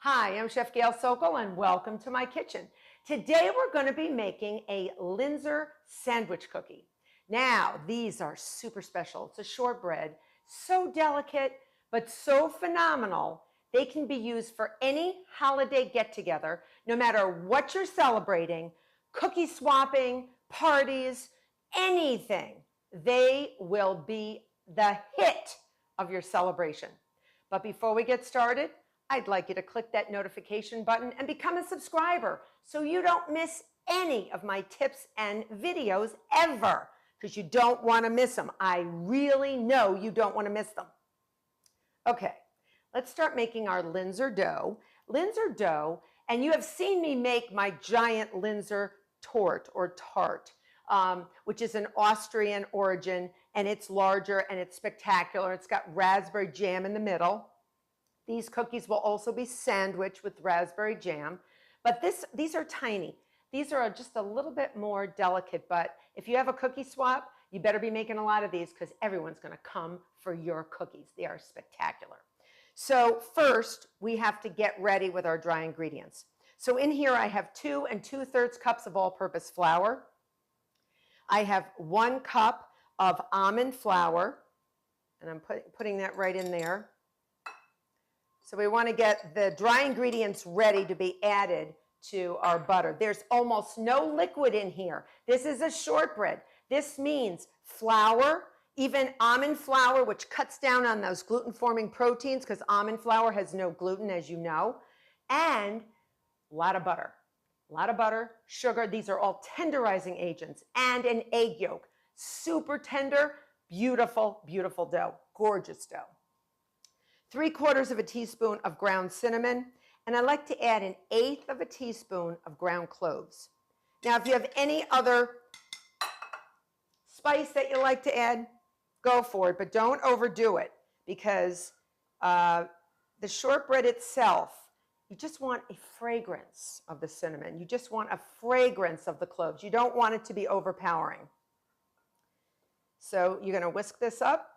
Hi, I'm Chef Gail Sokol and welcome to my kitchen. Today we're going to be making a Linzer sandwich cookie. Now, these are super special. It's a shortbread, so delicate, but so phenomenal. They can be used for any holiday get-together, no matter what you're celebrating, cookie swapping, parties, anything. They will be the hit of your celebration. But before we get started, I'd like you to click that notification button and become a subscriber so you don't miss any of my tips and videos ever, because you don't want to miss them. I really know you don't want to miss them. Okay, let's start making our Linzer dough. Linzer dough, and you have seen me make my giant Linzer tart, which is an Austrian origin, and it's larger and it's spectacular. It's got raspberry jam in the middle. These cookies will also be sandwiched with raspberry jam, but these are tiny. These are just a little bit more delicate, but if you have a cookie swap, you better be making a lot of these because everyone's going to come for your cookies. They are spectacular. So first, we have to get ready with our dry ingredients. So in here, I have 2 2/3 cups of all-purpose flour. I have 1 cup of almond flour, and I'm putting that right in there. So we want to get the dry ingredients ready to be added to our butter. There's almost no liquid in here. This is a shortbread. This means flour, even almond flour, which cuts down on those gluten-forming proteins because almond flour has no gluten, as you know, and a lot of butter. A lot of butter, sugar. These are all tenderizing agents, and an egg yolk. Super tender, beautiful, beautiful dough. Gorgeous dough. 3/4 of a teaspoon of ground cinnamon, and I like to add 1/8 of a teaspoon of ground cloves. Now, if you have any other spice that you like to add, go for it, but don't overdo it because the shortbread itself, you just want a fragrance of the cinnamon. You just want a fragrance of the cloves. You don't want it to be overpowering. So you're going to whisk this up.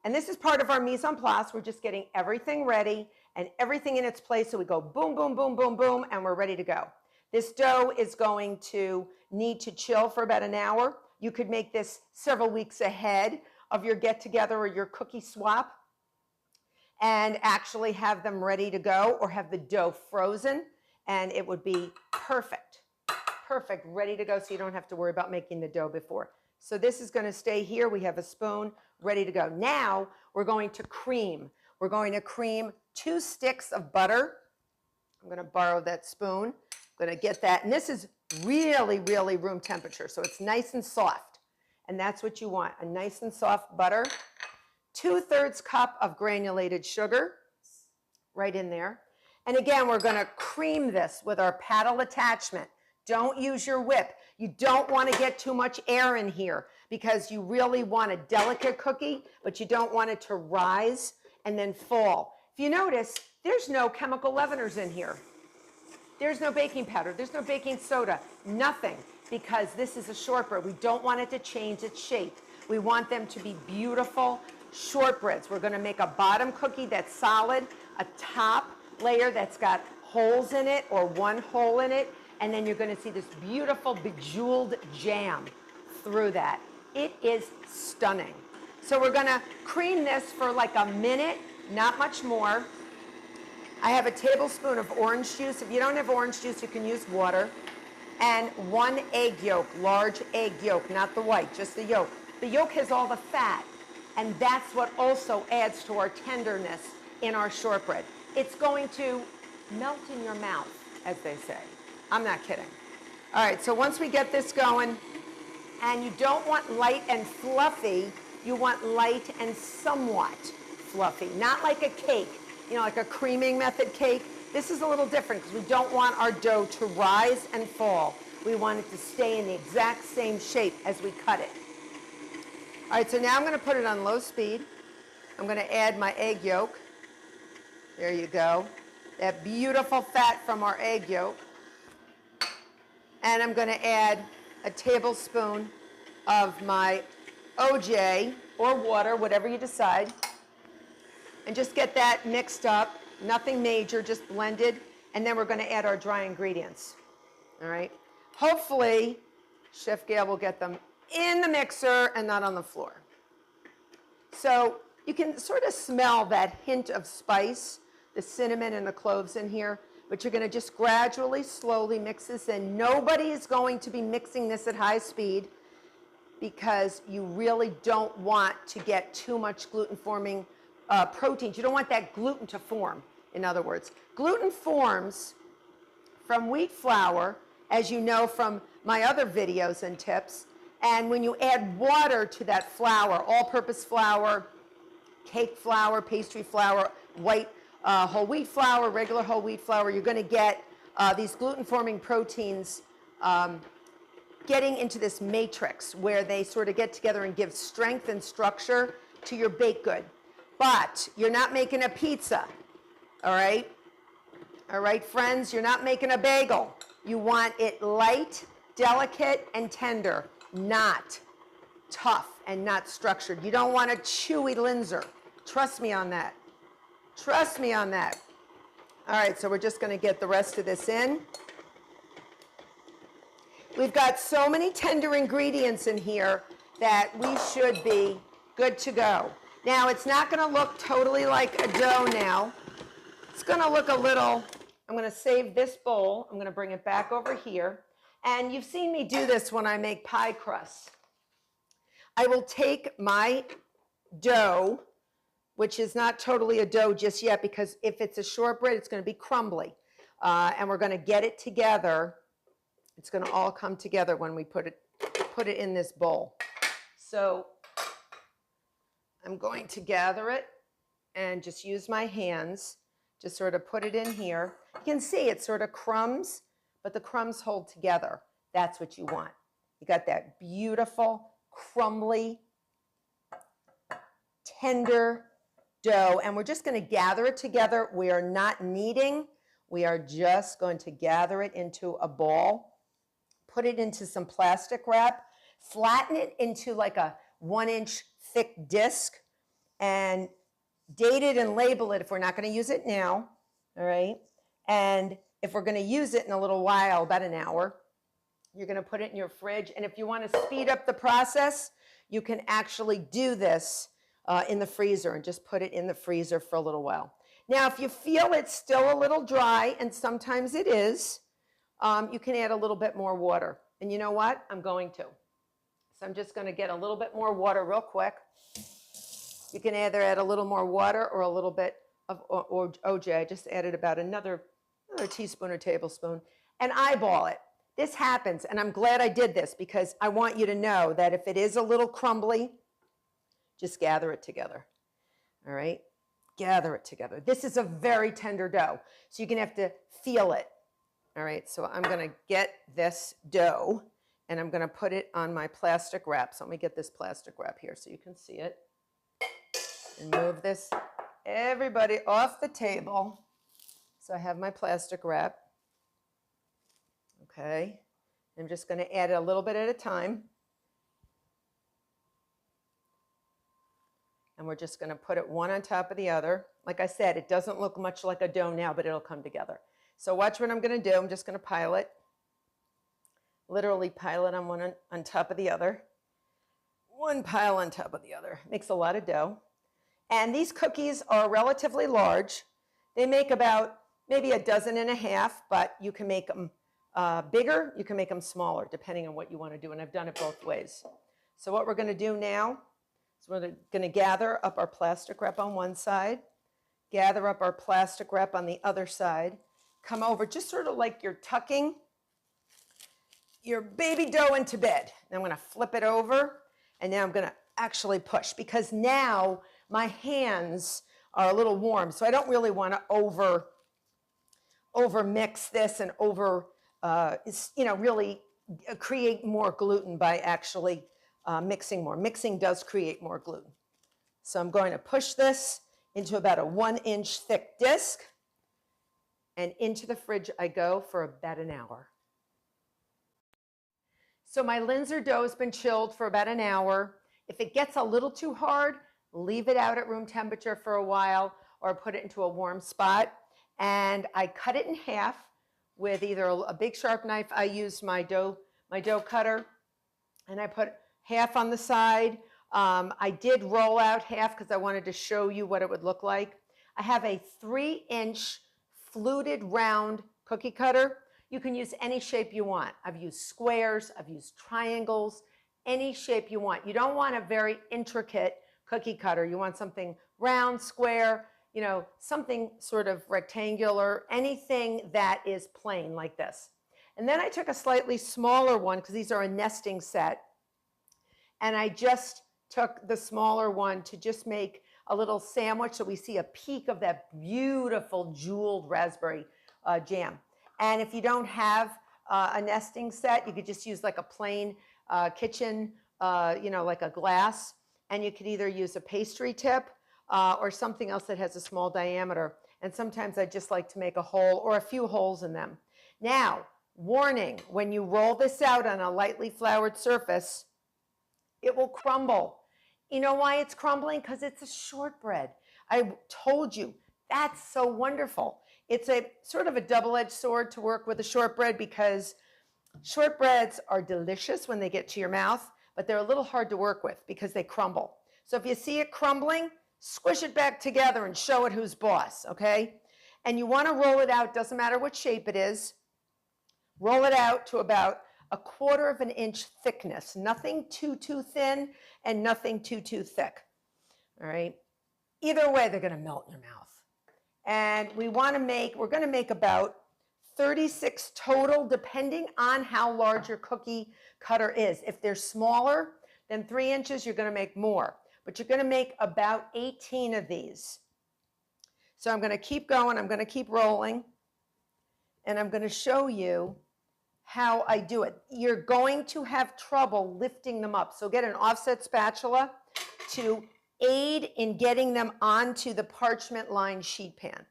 And this is part of our mise en place. We're just getting everything ready and everything in its place. So we go boom, boom, boom, boom, boom, and we're ready to go. This dough is going to need to chill for about an hour. You could make this several weeks ahead of your get-together or your cookie swap and actually have them ready to go, or have the dough frozen, and it would be perfect, perfect, ready to go, so you don't have to worry about making the dough before. So this is going to stay here. We have a spoon ready to go. Now we're going to cream. We're going to cream 2 sticks of butter. I'm going to borrow that spoon. I'm going to get that. And this is really, really room temperature. So it's nice and soft. And that's what you want, a nice and soft butter. 2/3 cup of granulated sugar right in there. And again, we're going to cream this with our paddle attachment. Don't use your whip. You don't want to get too much air in here because you really want a delicate cookie, but you don't want it to rise and then fall. If you notice, there's no chemical leaveners in here. There's no baking powder. There's no baking soda. Nothing, because this is a shortbread. We don't want it to change its shape. We want them to be beautiful shortbreads. We're going to make a bottom cookie that's solid, a top layer that's got holes in it or 1 hole in it, and then you're going to see this beautiful bejeweled jam through that. It is stunning. So we're going to cream this for like a minute, not much more. I have a tablespoon of orange juice. If you don't have orange juice, you can use water. And 1 egg yolk, large egg yolk, not the white, just the yolk. The yolk has all the fat, and that's what also adds to our tenderness in our shortbread. It's going to melt in your mouth, as they say. I'm not kidding. All right, so once we get this going, and you don't want light and fluffy, you want light and somewhat fluffy, not like a cake, like a creaming method cake. This is a little different because we don't want our dough to rise and fall. We want it to stay in the exact same shape as we cut it. All right, so now I'm going to put it on low speed. I'm going to add my egg yolk. There you go. That beautiful fat from our egg yolk. And I'm going to add a tablespoon of my OJ or water, whatever you decide, and just get that mixed up. nothing major, just blended. And then we're going to add our dry ingredients. All right. Hopefully, Chef Gail will get them in the mixer and not on the floor. So you can sort of smell that hint of spice, the cinnamon and the cloves in here, but you're going to just gradually, slowly mix this in. Nobody is going to be mixing this at high speed because you really don't want to get too much gluten-forming proteins. You don't want that gluten to form, in other words. Gluten forms from wheat flour, as you know from my other videos and tips, and when you add water to that flour, all-purpose flour, cake flour, pastry flour, white whole wheat flour, regular whole wheat flour, you're going to get these gluten-forming proteins getting into this matrix where they sort of get together and give strength and structure to your baked good. But you're not making a pizza, all right? All right, friends, you're not making a bagel. You want it light, delicate, and tender, not tough and not structured. You don't want a chewy Linzer. Trust me on that. Trust me on that. All right, so we're just going to get the rest of this in. We've got so many tender ingredients in here that we should be good to go. Now, it's not going to look totally like a dough now. It's going to look a little, I'm going to save this bowl. I'm going to bring it back over here. And you've seen me do this when I make pie crusts. I will take my dough, which is not totally a dough just yet, because if it's a shortbread, it's going to be crumbly. And we're going to get it together. It's going to all come together when we put it in this bowl. So I'm going to gather it and just use my hands to sort of put it in here. You can see it sort of crumbs, but the crumbs hold together. That's what you want. You got that beautiful, crumbly, tender dough, and we're just going to gather it together. We are not kneading. We are just going to gather it into a ball. Put it into some plastic wrap, flatten it into like a 1-inch thick disc, and date it and label it if we're not going to use it now, all right? And if we're going to use it in a little while, about an hour, you're going to put it in your fridge. And if you want to speed up the process, you can actually do this in the freezer and just put it in the freezer for a little while. Now, if you feel it's still a little dry, and sometimes it is, you can add a little bit more water. And you know what? I'm going to. So I'm just going to get a little bit more water real quick. You can either add a little more water or a little bit of OJ. I just added about another teaspoon or tablespoon, and eyeball it. This happens, and I'm glad I did this because I want you to know that if it is a little crumbly, just gather it together. All right? Gather it together. This is a very tender dough, so you're going to have to feel it. All right, so I'm going to get this dough, and I'm going to put it on my plastic wrap. So let me get this plastic wrap here so you can see it. And move this, everybody, off the table. So I have my plastic wrap. Okay, I'm just going to add it a little bit at a time. And we're just going to put it one on top of the other. Like I said, it doesn't look much like a dough now, but it'll come together. So watch what I'm going to do. I'm just going to pile it. Literally pile it on one on top of the other. One pile on top of the other. Makes a lot of dough. And these cookies are relatively large. They make about maybe 1.5 dozen, but you can make them bigger, you can make them smaller, depending on what you want to do. And I've done it both ways. So what we're going to do now is we're going to gather up our plastic wrap on one side, gather up our plastic wrap on the other side, come over just sort of like you're tucking your baby dough into bed. And I'm going to flip it over, and now I'm going to actually push, because now my hands are a little warm, so I don't really want to over mix this and really create more gluten by actually mixing more. Mixing does create more gluten. So I'm going to push this into about a 1-inch thick disc, and into the fridge I go for about an hour. So my Linzer dough has been chilled for about an hour. If it gets a little too hard, leave it out at room temperature for a while, or put it into a warm spot. And I cut it in half with either a big sharp knife. I used my dough cutter, and I put half on the side. I did roll out half because I wanted to show you what it would look like. I have a 3-inch fluted round cookie cutter. You can use any shape you want. I've used squares, I've used triangles, any shape you want. You don't want a very intricate cookie cutter. You want something round, square, you know, something sort of rectangular, anything that is plain like this. And then I took a slightly smaller one because these are a nesting set. And I just took the smaller one to just make a little sandwich so we see a peek of that beautiful jeweled raspberry jam. And if you don't have a nesting set, you could just use like a plain kitchen, you know, like a glass. And you could either use a pastry tip or something else that has a small diameter. And sometimes I just like to make a hole or a few holes in them. Now, warning, when you roll this out on a lightly floured surface, it will crumble. You know why it's crumbling? Because it's a shortbread. I told you, that's so wonderful. It's a sort of a double-edged sword to work with a shortbread because shortbreads are delicious when they get to your mouth, but they're a little hard to work with because they crumble. So if you see it crumbling, squish it back together and show it who's boss, okay? And you want to roll it out, doesn't matter what shape it is. Roll it out to about 1/4 of an inch thickness, nothing too thin and nothing too thick, all right? Either way, they're gonna melt in your mouth. And we're gonna make about 36 total, depending on how large your cookie cutter is. If they're smaller than 3 inches, you're gonna make more, but you're gonna make about 18 of these. So I'm gonna keep going, I'm gonna keep rolling, and I'm gonna show you how I do it. You're going to have trouble lifting them up. So get an offset spatula to aid in getting them onto the parchment lined sheet pan.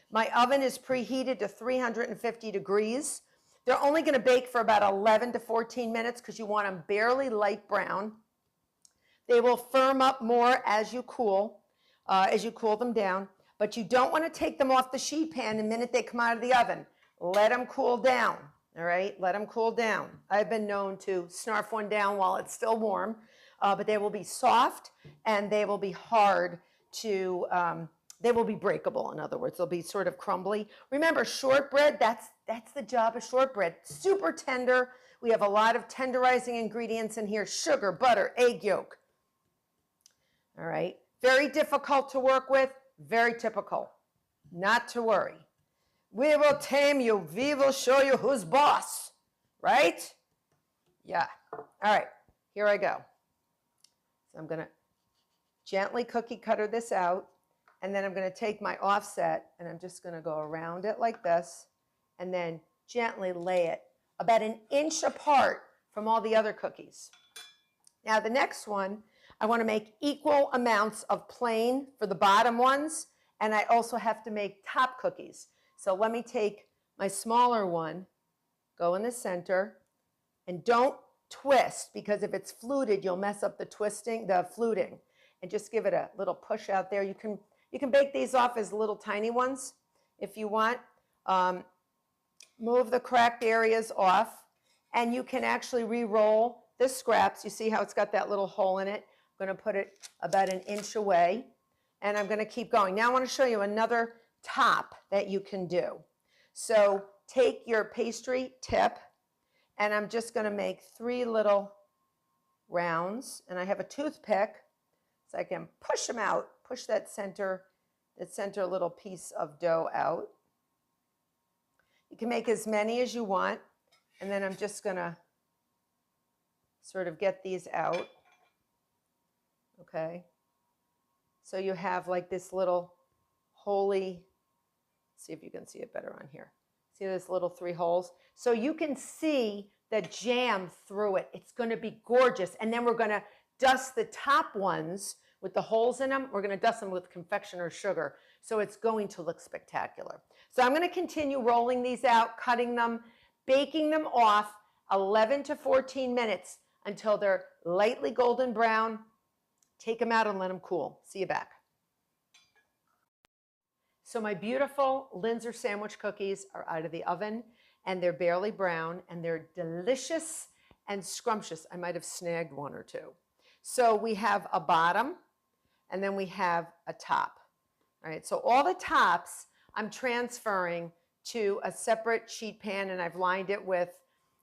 My oven is preheated to 350 degrees. They're only going to bake for about 11 to 14 minutes because you want them barely light brown. They will firm up more as you cool them down, but you don't want to take them off the sheet pan the minute they come out of the oven. Let them cool down. All right, let them cool down. I've been known to snarf one down while it's still warm, but they will be soft and they will be hard to, they will be breakable, in other words. They'll be sort of crumbly. Remember, shortbread, that's the job of shortbread. Super tender. We have a lot of tenderizing ingredients in here: sugar, butter, egg yolk. All right, very difficult to work with, very typical. Not to worry. We will tame you. We will show you who's boss, right? Yeah. All right, here I go. So I'm going to gently cookie cutter this out, and then I'm going to take my offset, and I'm just going to go around it like this, and then gently lay it about 1 inch apart from all the other cookies. Now the next one, I want to make equal amounts of plain for the bottom ones, and I also have to make top cookies. So let me take my smaller one, go in the center, and don't twist, because if it's fluted, you'll mess up the fluting, and just give it a little push out there. You can bake these off as little tiny ones if you want. Move the cracked areas off, and you can actually re-roll the scraps. You see how it's got that little hole in it? I'm going to put it about 1 inch away, and I'm going to keep going. Now I want to show you another top that you can do. So take your pastry tip, and I'm just going to make 3 little rounds, and I have a toothpick so I can push them out, push that center little piece of dough out. You can make as many as you want, and then I'm just going to sort of get these out. Okay, so you have like this little holy, see if you can see it better on here. See this little 3 holes? So you can see the jam through it. It's going to be gorgeous. And then we're going to dust the top ones with the holes in them. We're going to dust them with confectioner sugar. So it's going to look spectacular. So I'm going to continue rolling these out, cutting them, baking them off 11 to 14 minutes until they're lightly golden brown. Take them out and let them cool. See you back. So my beautiful Linzer sandwich cookies are out of the oven, and they're barely brown, and they're delicious and scrumptious. I might have snagged one or two. So we have a bottom, and then we have a top. All right, so all the tops I'm transferring to a separate sheet pan, and I've lined it with,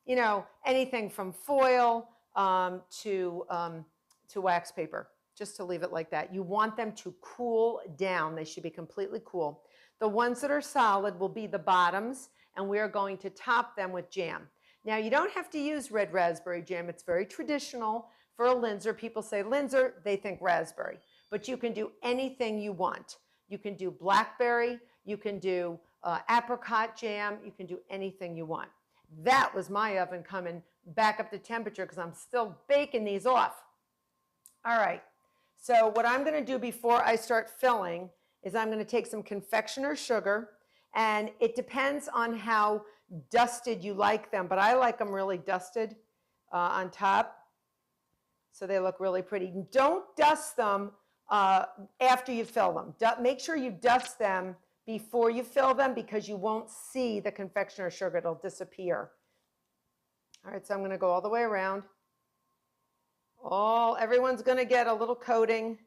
you know, anything from foil to wax paper, just to leave it like that. You want them to cool down. They should be completely cool. The ones that are solid will be the bottoms, and we are going to top them with jam. Now, you don't have to use red raspberry jam. It's very traditional for a Linzer. People say Linzer, they think raspberry, but you can do anything you want. You can do blackberry, you can do apricot jam, you can do anything you want. That was my oven coming back up to temperature because I'm still baking these off. All right, so what I'm going to do before I start filling is I'm going to take some confectioner's sugar, and it depends on how dusted you like them, but I like them really dusted on top, so they look really pretty. Don't dust them after you fill them. Make sure you dust them before you fill them because you won't see the confectioner's sugar. It'll disappear. All right, so I'm going to go all the way around. Everyone's going to get a little coating.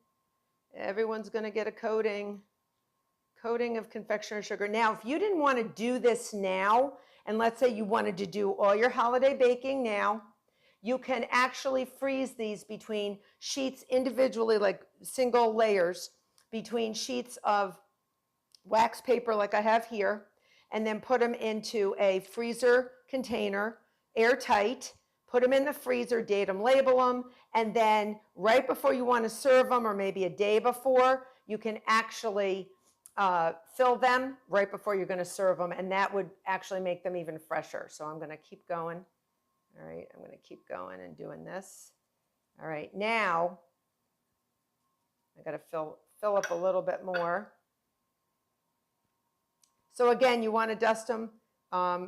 Everyone's going to get a coating of confectioner's sugar. Now, if you didn't want to do this now, and let's say you wanted to do all your holiday baking now, you can actually freeze these between sheets individually, like single layers, between sheets of wax paper like I have here, and then put them into a freezer container, airtight, put them in the freezer, date them, label them, and then right before you want to serve them, or maybe a day before, you can actually fill them right before you're going to serve them, and that would actually make them even fresher. So I'm going to keep going. All right, I'm going to keep going and doing this. All right, now I got to fill up a little bit more. So again, you want to dust them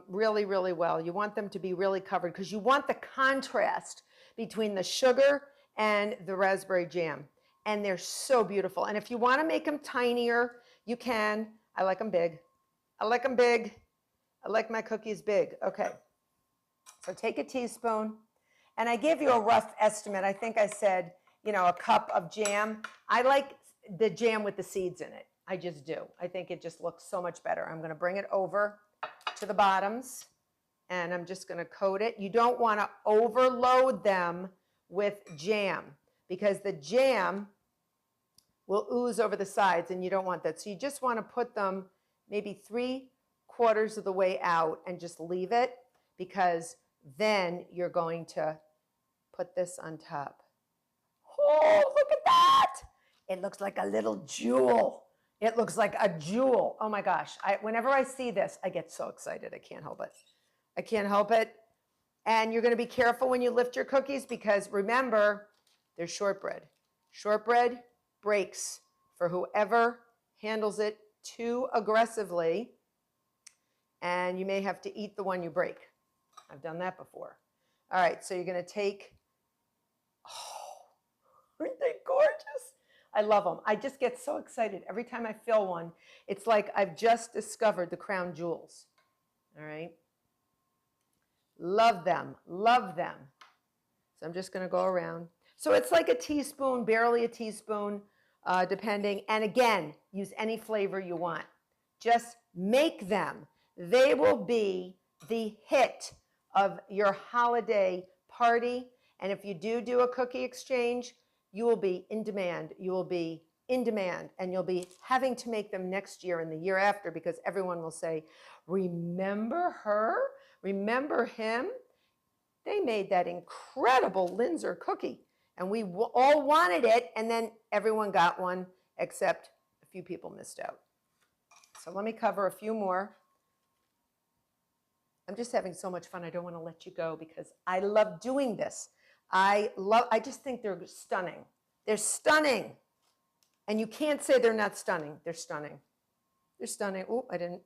really, really well. You want them to be really covered because you want the contrast between the sugar and the raspberry jam. And they're so beautiful. And if you want to make them tinier, you can. I like them big. I like them big. I like my cookies big. Okay. So take a teaspoon. And I gave you a rough estimate. I think I said, you know, a cup of jam. I like the jam with the seeds in it. I just do. I think it just looks so much better. I'm going to bring it over to the bottoms, and I'm just going to coat it. You don't want to overload them with jam because the jam will ooze over the sides, and you don't want that. So you just want to put them maybe 3/4 of the way out and just leave it, because then you're going to put this on top. Oh, look at that. It looks like a little jewel. It looks like a jewel. Oh my gosh. Whenever I see this, I get so excited. I can't help it. I can't help it. And you're going to be careful when you lift your cookies because remember, they're shortbread. Shortbread breaks for whoever handles it too aggressively, and you may have to eat the one you break. I've done that before. All right, so you're going to take, aren't they gorgeous? I love them. I just get so excited every time I fill one. It's like I've just discovered the crown jewels. All right. Love them. Love them. So I'm just going to go around. So it's like a teaspoon, barely a teaspoon, depending. And again, use any flavor you want. Just make them. They will be the hit of your holiday party. And if you do a cookie exchange, you will be in demand. You will be in demand, and you'll be having to make them next year and the year after because everyone will say, remember her? Remember him? They made that incredible Linzer cookie, and we all wanted it, and then everyone got one except a few people missed out. So let me cover a few more. I'm just having so much fun. I don't want to let you go because I love doing this. I just think they're stunning. They're stunning. And you can't say they're not stunning. They're stunning. They're stunning. Oh, I didn't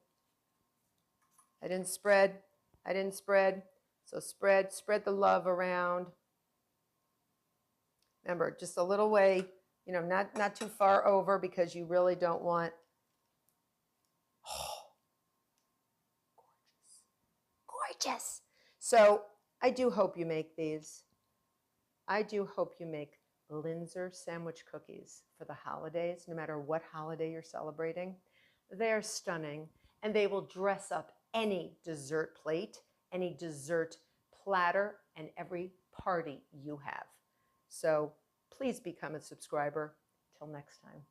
spread. I didn't spread. So spread the love around. Remember, just a little way, you know, not too far over because you really don't want gorgeous. So I do hope you make these. I do hope you make Linzer sandwich cookies for the holidays, no matter what holiday you're celebrating. They're stunning, and they will dress up any dessert plate, any dessert platter, and every party you have. So please become a subscriber. Till next time.